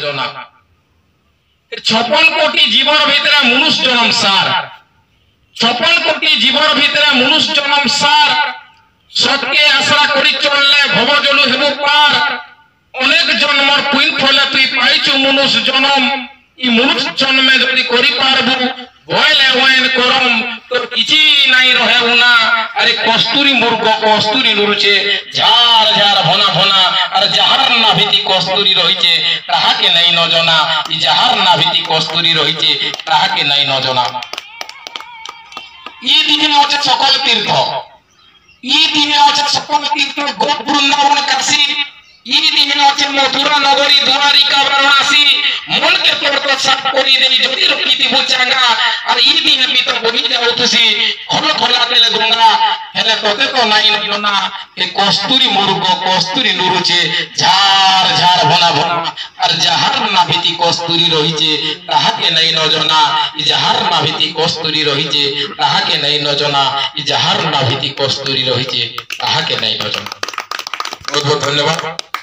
নজনা 56 কোটি জীবর ভিতরে মনুষ্য জন্ম সার 56 কোটি জীবর ভিতরে মনুষ্য জন্ম সার সতকে আশা করি চললে ভবজলু হেব পার অনেক জন্মর পুণ্য ফলে তুই পাইছু মনুষ্য জন্ম ই মনুষ্য জন্মে যদি করি পারবু ভয়লে ওয়াইন করম তোর কিছু নাই রহে উনা আরে কস্তুরি মূর্খ কস্তুরি নুরুছে ঝার ঝার ভনা ভনা আর যাহার নাভিতি কস্তুরি রহিছে তাহাকে নাই নজনা ই যাহার নাভিতি কস্তুরি রহিছে তাহাকে নাই নজনা ই দিনে হচ্ছে সকল তীর্থ ই দিনে হচ্ছে সকল তীর্থ গোপ বৃন্দাবন কাশী ই দিনে হচ্ছে মথুরা নগরী দ্বারিকা বারাণসী মনকে তোর তো সাফ করি দেই যদি রকিতি বুচাঙ্গা আর ই দিনে পিত বহি যাউতুছি খোলা খোলা তেলে গঙ্গা হেলে তোতে তো নাই না এ কস্তুরি মূর্খ কস্তুরি নুরুছে ঝার ঝার ভনা ভনা আর যাহার নাভিতি কস্তুরি রহিছে তাহাকে নাই নজনা ই যাহার নাভিতি কস্তুরি রহিছে তাহাকে নাই নজনা ই যাহার নাভিতি কস্তুরি রহিছে তাহাকে নাই নজনা। बहुत बहुत धन्यवाद।